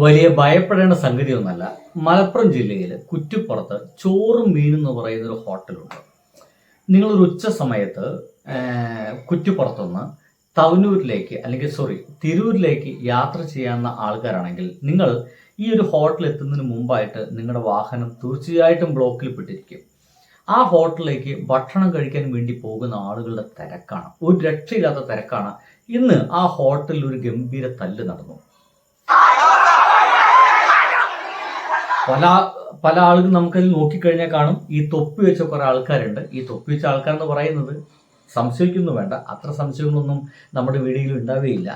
വലിയ ഭയപ്പെടേണ്ട സംഗതിയൊന്നല്ല. മലപ്പുറം ജില്ലയിൽ കുറ്റിപ്പുറത്ത് ചോറും മീനും എന്ന് പറയുന്ന ഒരു ഹോട്ടലുണ്ട്. നിങ്ങളൊരു ഉച്ച സമയത്ത് കുറ്റിപ്പുറത്തുനിന്ന് തവനൂരിലേക്ക് അല്ലെങ്കിൽ തിരൂരിലേക്ക് യാത്ര ചെയ്യാവുന്ന ആൾക്കാരാണെങ്കിൽ നിങ്ങൾ ഈ ഒരു ഹോട്ടൽ എത്തുന്നതിന് മുമ്പായിട്ട് നിങ്ങളുടെ വാഹനം തീർച്ചയായിട്ടും ബ്ലോക്കിൽ പെട്ടിരിക്കും. ആ ഹോട്ടലിലേക്ക് ഭക്ഷണം കഴിക്കാൻ വേണ്ടി പോകുന്ന ആളുകളുടെ തിരക്കാണ്, ഒരു രക്ഷയില്ലാത്ത തിരക്കാണ്. ഇന്ന് ആ ഹോട്ടലിൽ ഒരു ഗംഭീര തല്ല് നടന്നു. പല ആളുകൾ നമുക്കതിൽ നോക്കിക്കഴിഞ്ഞാൽ കാണും, ഈ തൊപ്പി വെച്ച കുറെ ആൾക്കാരുണ്ട്. ഈ തൊപ്പി വെച്ച ആൾക്കാരെന്ന് പറയുന്നത് സംശയിക്കുന്നു വേണ്ട, അത്ര സംശയങ്ങളൊന്നും നമ്മുടെ വീഡിയോയിൽ ഉണ്ടാവുകയില്ല.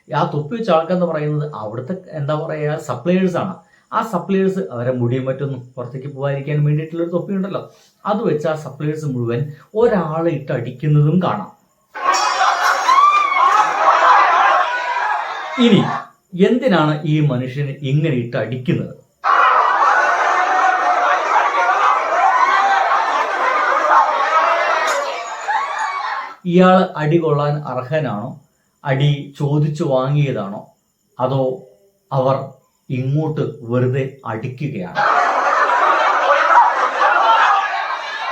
ആ തൊപ്പി വെച്ച ആൾക്കാരെന്ന് പറയുന്നത് അവിടുത്തെ എന്താ പറയുക സപ്ലയേഴ്സ് ആണ്. ആ സപ്ലയേഴ്സ് അവരെ മുടിയും മറ്റൊന്നും പുറത്തേക്ക് പോകാതിരിക്കാൻ വേണ്ടിയിട്ടുള്ളൊരു തൊപ്പി ഉണ്ടല്ലോ, അത് വെച്ച് ആ സപ്ലയേഴ്സ് മുഴുവൻ ഒരാളെ ഇട്ട് അടിക്കുന്നതും കാണാം. ഇനി എന്തിനാണ് ഈ മനുഷ്യന് ഇങ്ങനെ ഇട്ട് അടിക്കുന്നത്? ഇയാൾ അടി കൊള്ളാൻ അർഹനാണോ? അടി ചോദിച്ചു വാങ്ങിയതാണോ? അതോ അവർ ഇങ്ങോട്ട് വെറുതെ അടിക്കുകയാണ്?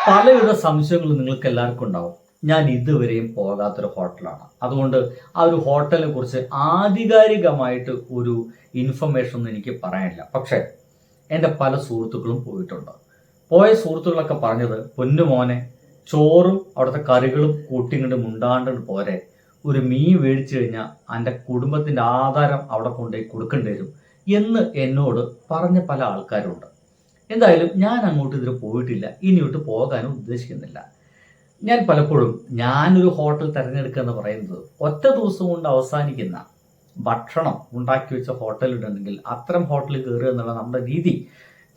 പലവിധ സംശയങ്ങളും നിങ്ങൾക്ക് എല്ലാവർക്കും ഉണ്ടാവും. ഞാൻ ഇതുവരെയും പോകാത്തൊരു ഹോട്ടലാണ്, അതുകൊണ്ട് ആ ഒരു ഹോട്ടലിനെ കുറിച്ച് ആധികാരികമായിട്ട് ഒരു ഇൻഫർമേഷൻ ഒന്നും എനിക്ക് പറയാനില്ല. പക്ഷേ എൻ്റെ പല സുഹൃത്തുക്കളും പോയിട്ടുണ്ട്. പോയ സുഹൃത്തുക്കളൊക്കെ പറഞ്ഞത്, പൊന്നുമോനെ, ചോറും അവിടുത്തെ കറികളും കൂട്ടിങ്ങോട്ട് മുണ്ടാണ്ട് പോരെ, ഒരു മീൻ മേടിച്ചു കഴിഞ്ഞാൽ എൻ്റെ കുടുംബത്തിൻ്റെ ആധാരം അവിടെ കൊണ്ടുപോയി കൊടുക്കേണ്ടി വരും എന്ന് എന്നോട് പറഞ്ഞ പല ആൾക്കാരുണ്ട്. എന്തായാലും ഞാൻ അങ്ങോട്ട് ഇതിൽ പോയിട്ടില്ല, ഇനിയോട്ട് പോകാനും ഉദ്ദേശിക്കുന്നില്ല. ഞാൻ പലപ്പോഴും ഞാനൊരു ഹോട്ടൽ തിരഞ്ഞെടുക്കുക എന്ന് പറയുന്നത് ഒറ്റ ദിവസം കൊണ്ട് അവസാനിക്കുന്ന ഭക്ഷണം ഉണ്ടാക്കി വെച്ച ഹോട്ടലുണ്ടെങ്കിൽ അത്തരം ഹോട്ടലിൽ കയറുക എന്നുള്ള നമ്മുടെ രീതി.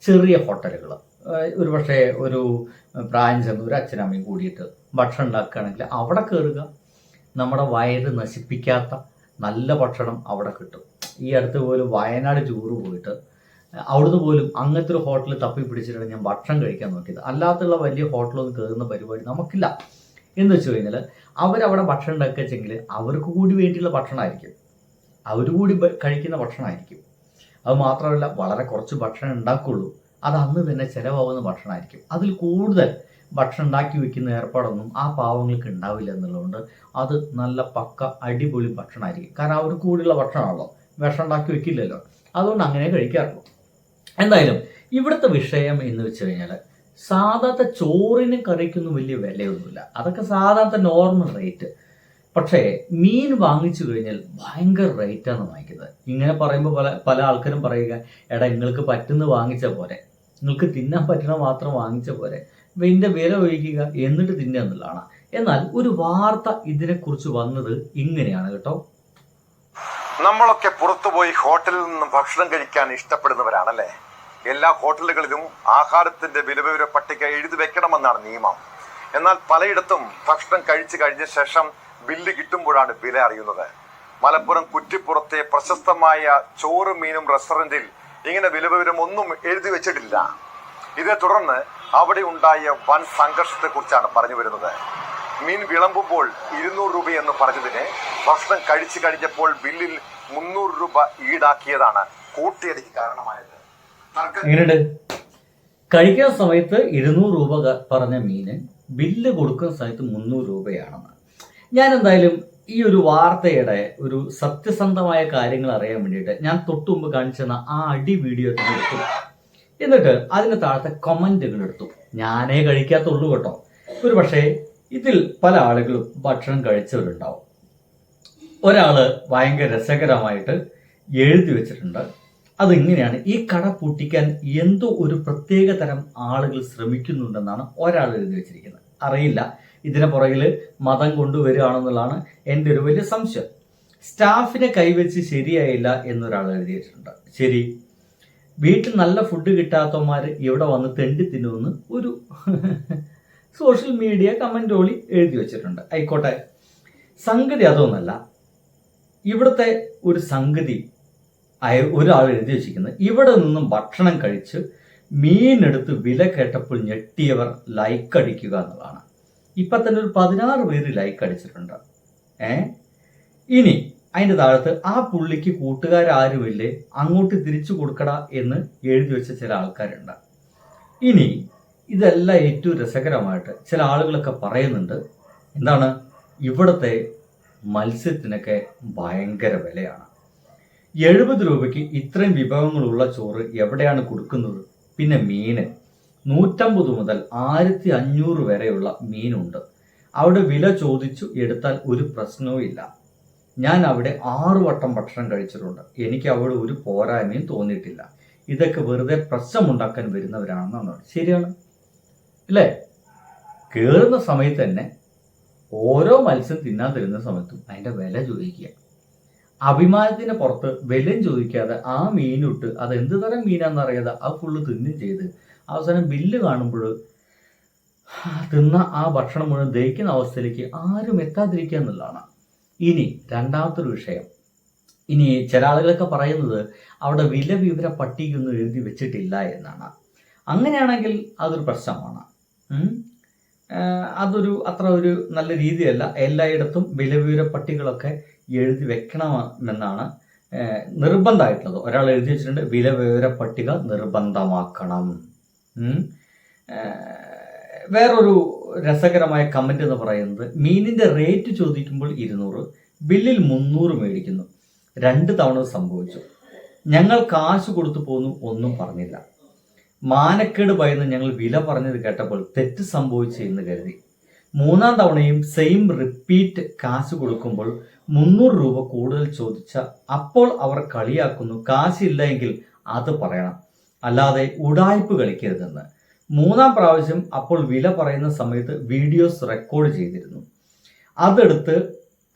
ചെറിയ ഹോട്ടലുകൾ, ഒരു പക്ഷേ ഒരു പ്രായം ചെന്ന് ഒരു അച്ഛനമ്മയും കൂടിയിട്ട് ഭക്ഷണം ഉണ്ടാക്കുകയാണെങ്കിൽ അവിടെ കയറുക. നമ്മുടെ വയറ് നശിപ്പിക്കാത്ത നല്ല ഭക്ഷണം അവിടെ കിട്ടും. ഈ അടുത്ത് പോലും വയനാട് ടൂറ് പോയിട്ട് അവിടുന്ന് പോലും അങ്ങനത്തെ ഒരു ഹോട്ടലിൽ തപ്പി പിടിച്ചിട്ടാണ് ഞാൻ ഭക്ഷണം കഴിക്കാൻ നോക്കിയത്. അല്ലാത്തുള്ള വലിയ ഹോട്ടലൊന്നും കയറുന്ന പരിപാടി നമുക്കില്ല. എന്ന് വെച്ച് കഴിഞ്ഞാൽ അവരവിടെ ഭക്ഷണം ഉണ്ടാക്കുക വെച്ചെങ്കിൽ അവർക്ക് കൂടി വേണ്ടിയുള്ള ഭക്ഷണമായിരിക്കും, അവർ കൂടി കഴിക്കുന്ന ഭക്ഷണമായിരിക്കും. അത് മാത്രമല്ല, വളരെ കുറച്ച് ഭക്ഷണം ഉണ്ടാക്കുള്ളൂ, അത് അന്ന് തന്നെ ചിലവാകുന്ന ഭക്ഷണമായിരിക്കും. അതിൽ കൂടുതൽ ഭക്ഷണം ഉണ്ടാക്കി വെക്കുന്ന ഏർപ്പാടൊന്നും ആ പാവങ്ങൾക്ക് ഉണ്ടാവില്ല എന്നുള്ളതുകൊണ്ട് അത് നല്ല പക്ക അടിപൊളി ഭക്ഷണമായിരിക്കും. കാരണം അവർക്ക് കൂടിയുള്ള ഭക്ഷണമാണല്ലോ, വിഷം ഉണ്ടാക്കി വെക്കില്ലല്ലോ, അതുകൊണ്ട് അങ്ങനെ കഴിക്കാറുള്ളൂ. എന്തായാലും ഇവിടുത്തെ വിഷയം എന്ന് വെച്ച് കഴിഞ്ഞാൽ സാധാരണ ചോറിനും കറിക്കൊന്നും വലിയ വിലയൊന്നുമില്ല, അതൊക്കെ സാധാരണ നോർമൽ റേറ്റ്. പക്ഷേ മീൻ വാങ്ങിച്ചു കഴിഞ്ഞാൽ ഭയങ്കര റേറ്റാണ് വാങ്ങിക്കുന്നത്. ഇങ്ങനെ പറയുമ്പോൾ പല ആൾക്കാരും പറയുക, എടാ നിങ്ങൾക്ക് പറ്റുന്ന വാങ്ങിച്ച പോരെ, നിങ്ങൾക്ക് തിന്നാൻ പറ്റണ മാത്രം വാങ്ങിച്ച പോരെ, ഇതിന്റെ വില ഒഴിക്കുക എന്നിട്ട് തിന്നുക എന്നുള്ളതാണ്. എന്നാൽ ഒരു വാർത്ത ഇതിനെക്കുറിച്ച് വന്നത് ഇങ്ങനെയാണ് കേട്ടോ. നമ്മളൊക്കെ പുറത്തുപോയി ഹോട്ടലിൽ നിന്നും ഭക്ഷണം കഴിക്കാൻ ഇഷ്ടപ്പെടുന്നവരാണല്ലേ. എല്ലാ ഹോട്ടലുകളിലും ആഹാരത്തിന്റെ വിലവിവര പട്ടിക എഴുതി വെക്കണമെന്നാണ് നിയമം. എന്നാൽ പലയിടത്തും ഭക്ഷണം കഴിച്ചു കഴിഞ്ഞ ശേഷം ബില്ല് കിട്ടുമ്പോഴാണ് വില അറിയുന്നത്. മലപ്പുറം കുറ്റിപ്പുറത്തെ പ്രശസ്തമായ ചോറും മീനും റെസ്റ്റോറന്റിൽ ഇങ്ങനെ വിലവിവരം ഒന്നും എഴുതി വെച്ചിട്ടില്ല. ഇതേ തുടർന്ന് അവിടെ ഉണ്ടായ വൻ സംഘർഷത്തെ കുറിച്ചാണ് പറഞ്ഞു വരുന്നത്. മീൻ വിളമ്പുമ്പോൾ 200 രൂപ എന്ന് പറഞ്ഞതിന് ഭക്ഷണം കഴിച്ചു കഴിഞ്ഞപ്പോൾ ബില്ലിൽ 300 രൂപ ഈടാക്കിയതാണ് കൂട്ടിയടിക്ക് കാരണമായത്. കഴിക്കുന്ന സമയത്ത് 200 രൂപ പറഞ്ഞ മീന് ബില്ല് കൊടുക്കുന്ന സമയത്ത് 300 രൂപയാണെന്ന്. ഞാൻ എന്തായാലും ഈ ഒരു വാർത്തയുടെ ഒരു സത്യസന്ധമായ കാര്യങ്ങൾ അറിയാൻ വേണ്ടിയിട്ട് ഞാൻ തൊട്ടു മുമ്പ് കാണിച്ചെന്ന ആ അടി വീഡിയോ തന്നെ എടുത്തു. എന്നിട്ട് അതിന് താഴത്തെ കമന്റുകൾ എടുത്തു. ഞാനേ കഴിക്കാത്തുള്ളൂ കേട്ടോ, ഒരു പക്ഷേ ഇതിൽ പല ആളുകളും ഭക്ഷണം കഴിച്ചവരുണ്ടാവും. ഒരാള് ഭയങ്കര രസകരമായിട്ട് എഴുതി വെച്ചിട്ടുണ്ട്. അതിങ്ങനെയാണ്: ഈ കട പൂട്ടിക്കാൻ എന്തോ ഒരു പ്രത്യേക തരം ആളുകൾ ശ്രമിക്കുന്നുണ്ടെന്നാണ് ഒരാൾ എഴുതി വെച്ചിരിക്കുന്നത്. അറിയില്ല, ഇതിന് പുറകിൽ മതം കൊണ്ടുവരികയാണെന്നുള്ളതാണ് എൻ്റെ ഒരു വലിയ സംശയം. സ്റ്റാഫിനെ കൈവച്ച് ശരിയായില്ല എന്നൊരാൾ എഴുതി വെച്ചിട്ടുണ്ട്. ശരി, വീട്ടിൽ നല്ല ഫുഡ് കിട്ടാത്തവന്മാർ ഇവിടെ വന്ന് തെണ്ടി തിന്നുമെന്ന് ഒരു സോഷ്യൽ മീഡിയ കമന്റ് ഓളി എഴുതി വെച്ചിട്ടുണ്ട്. ആയിക്കോട്ടെ, സംഗതി അതൊന്നല്ല. ഇവിടുത്തെ ഒരു സംഗതി ഒരാൾ എഴുതി വെച്ചിരിക്കുന്നത്, ഇവിടെ നിന്നും ഭക്ഷണം കഴിച്ച് മീനെടുത്ത് വില കേട്ടപ്പോൾ ഞെട്ടിയവർ ലൈക്ക് അടിക്കുക എന്നുള്ളതാണ്. ഇപ്പൊ തന്നെ ഒരു 16 പേര് ലൈക്ക് അടിച്ചിട്ടുണ്ട്. ഇനി അതിൻ്റെ താഴത്ത് ആ പുള്ളിക്ക് കൂട്ടുകാരാരുമില്ലേ, അങ്ങോട്ട് തിരിച്ചു കൊടുക്കടാ എന്ന് എഴുതി വെച്ച ചില ആൾക്കാരുണ്ട്. ഇനി ഇതെല്ലാം ഏറ്റവും രസകരമായിട്ട് ചില ആളുകളൊക്കെ പറയുന്നുണ്ട്, എന്താണ്, ഇവിടുത്തെ മത്സ്യത്തിനൊക്കെ ഭയങ്കര വിലയാണ്. 70 രൂപയ്ക്ക് ഇത്രയും വിഭവങ്ങളുള്ള ചോറ് എവിടെയാണ് കൊടുക്കുന്നത്? പിന്നെ മീന് 150 മുതൽ 1500 വരെയുള്ള മീനുണ്ട്. അവിടെ വില ചോദിച്ചു എടുത്താൽ ഒരു പ്രശ്നവും ഇല്ല. ഞാൻ അവിടെ 6 വട്ടം ഭക്ഷണം കഴിച്ചിട്ടുണ്ട്. എനിക്ക് അവിടെ ഒരു പോരായ്മയും തോന്നിയിട്ടില്ല. ഇതൊക്കെ വെറുതെ പ്രശ്നമുണ്ടാക്കാൻ വരുന്നവരാണെന്നാണ്. ശരിയാണ് അല്ലേ? കയറുന്ന സമയത്ത് തന്നെ ഓരോ മത്സ്യം തിന്നാൻ തരുന്ന സമയത്തും അതിൻ്റെ വില ചോദിക്കുക. അഭിമാനത്തിന് പുറത്ത് വിലയും ചോദിക്കാതെ ആ മീനിട്ട് അത് എന്ത് തരം മീനാണെന്നറിയാതെ ആ ഫുള്ള് തിന്നും ചെയ്ത് അവസാനം ബില്ല് കാണുമ്പോൾ തിന്ന ആ ഭക്ഷണം മുഴുവൻ ദഹിക്കുന്ന അവസ്ഥയിലേക്ക് ആരും എത്താതിരിക്കുക എന്നുള്ളതാണ്. ഇനി രണ്ടാമത്തൊരു വിഷയം, ഇനി ചില ആളുകളൊക്കെ പറയുന്നത് അവിടെ വില വിവര പട്ടികയൊന്നും എഴുതി വെച്ചിട്ടില്ല എന്നാണ്. അങ്ങനെയാണെങ്കിൽ അതൊരു പ്രശ്നമാണ്. അതൊരു അത്ര ഒരു നല്ല രീതിയല്ല. എല്ലായിടത്തും വില വിവര പട്ടികളൊക്കെ എഴുതി വെക്കണമെന്നാണ് നിർബന്ധമായിട്ടുള്ളത്. ഒരാൾ എഴുതി വെച്ചിട്ടുണ്ട്, വില വിവര പട്ടിക നിർബന്ധമാക്കണം. വേറൊരു രസകരമായ കമന്റ് എന്ന് പറയുന്നത്, മീനിന്റെ റേറ്റ് ചോദിക്കുമ്പോൾ 200, ബില്ലിൽ 300 മേടിക്കുന്നു. 2 തവണ സംഭവിച്ചു. ഞങ്ങൾ കാശ് കൊടുത്തു പോന്നു, ഒന്നും പറഞ്ഞില്ല. മാനക്കേട് ഭയന്ന് ഞങ്ങൾ വില പറഞ്ഞത് കേട്ടപ്പോൾ തെറ്റ് സംഭവിച്ചു എന്ന് കരുതി. 3-ാം തവണയും സെയിം റിപ്പീറ്റ് കാശ് കൊടുക്കുമ്പോൾ 300 രൂപ കൂടുതൽ ചോദിച്ച അപ്പോൾ അവർ കളിയാക്കുന്നു. കാശില്ല എങ്കിൽ അത് പറയണം, അല്ലാതെ ഉടായ്പ് കളിക്കരുതെന്ന്. 3-ാം പ്രാവശ്യം അപ്പോൾ വില പറയുന്ന സമയത്ത് വീഡിയോസ് റെക്കോർഡ് ചെയ്തിരുന്നു. അതെടുത്ത്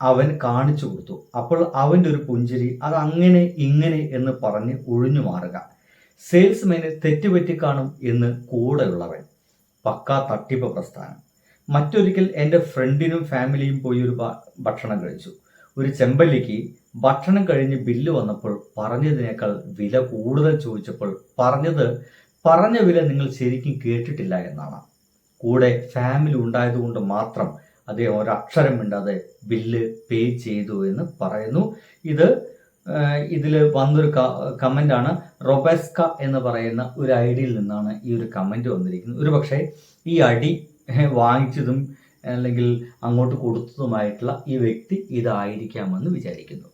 അവൻ കാണിച്ചു കൊടുത്തു. അപ്പോൾ അവൻ്റെ ഒരു പുഞ്ചിരി, അത് അങ്ങനെ ഇങ്ങനെ എന്ന് പറഞ്ഞ് ഒഴിഞ്ഞു മാറുക. സെയിൽസ്മാന് തെറ്റുപറ്റി കാണും എന്ന് കൂടെയുള്ളവൻ. പക്കാ തട്ടിപ്പ് പ്രസ്ഥാനം. മറ്റൊരിക്കൽ എൻ്റെ ഫ്രണ്ടിനും ഫാമിലിയും പോയി ഒരു ഭക്ഷണം കഴിച്ചു. ഒരു ചെമ്പല്ലിക്ക് ഭക്ഷണം കഴിഞ്ഞ് ബില്ല് വന്നപ്പോൾ പറഞ്ഞതിനേക്കാൾ വില കൂടുതൽ ചോദിച്ചപ്പോൾ പറഞ്ഞ വില നിങ്ങൾ ശരിക്കും കേട്ടിട്ടില്ല എന്നാണ്. കൂടെ ഫാമിലി ഉണ്ടായതുകൊണ്ട് മാത്രം അദ്ദേഹം ഒരക്ഷരം മിണ്ടാതെ ബില്ല് പേ ചെയ്തു എന്ന് പറയുന്നു. ഇതിൽ വന്നൊരു കമൻ്റാണ്. റൊബെസ്ക എന്ന് പറയുന്ന ഒരു ഐഡിയിൽ നിന്നാണ് ഈ ഒരു കമൻറ്റ് വന്നിരിക്കുന്നത്. ഒരു പക്ഷേ ഈ അടി വാങ്ങിച്ചതും അല്ലെങ്കിൽ അങ്ങോട്ട് കൊടുത്തതുമായിട്ടുള്ള ഈ വ്യക്തി ഇതായിരിക്കാമെന്ന് വിചാരിക്കുന്നു.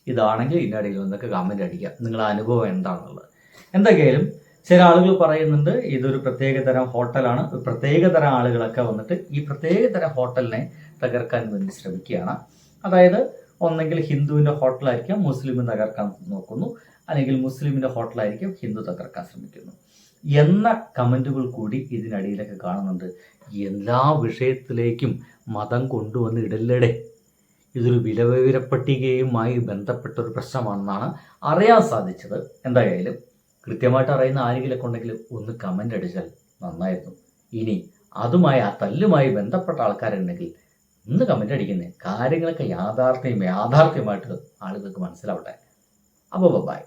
ഇതാണെങ്കിൽ ഇതിൻ്റെ അടിയിൽ വന്നൊക്കെ കമൻ്റ് അടിക്കുക, നിങ്ങളുടെ അനുഭവം എന്താണെന്നുള്ളത്. എന്തൊക്കെയായാലും ചില ആളുകൾ പറയുന്നുണ്ട് ഇതൊരു പ്രത്യേകതരം ഹോട്ടലാണ്. പ്രത്യേകതരം ആളുകളൊക്കെ വന്നിട്ട് ഈ പ്രത്യേകതരം ഹോട്ടലിനെ തകർക്കാൻ വേണ്ടി ശ്രമിക്കുകയാണ്. അതായത് ഒന്നെങ്കിൽ ഹിന്ദുവിൻ്റെ ഹോട്ടലായിരിക്കാം മുസ്ലിം തകർക്കാൻ നോക്കുന്നു, അല്ലെങ്കിൽ മുസ്ലിമിൻ്റെ ഹോട്ടലായിരിക്കും ഹിന്ദു തകർക്കാൻ ശ്രമിക്കുന്നു എന്ന കമൻറ്റുകൾ കൂടി ഇതിനടിയിലൊക്കെ കാണുന്നുണ്ട്. എല്ലാ വിഷയത്തിലേക്കും മതം കൊണ്ടുവന്ന് ഇടല്ലടെ. ഇതൊരു വിലവിവര പട്ടികയുമായി ബന്ധപ്പെട്ട ഒരു പ്രശ്നമാണെന്നാണ് അറിയാൻ സാധിച്ചത്. എന്തായാലും കൃത്യമായിട്ട് അറിയുന്ന ആരെങ്കിലൊക്കെ ഉണ്ടെങ്കിൽ ഒന്ന് കമൻ്റ് അടിച്ചാൽ നന്നായിരുന്നു. ഇനി അതുമായി ആ തല്ലുമായി ബന്ധപ്പെട്ട ആൾക്കാരുണ്ടെങ്കിൽ ഒന്ന് കമൻ്റ് അടിക്കുന്നേ. കാര്യങ്ങളൊക്കെ യാഥാർത്ഥ്യമായിട്ട് ആളുകൾക്ക് മനസ്സിലാവട്ടെ. അപ്പോൾ ബൈ.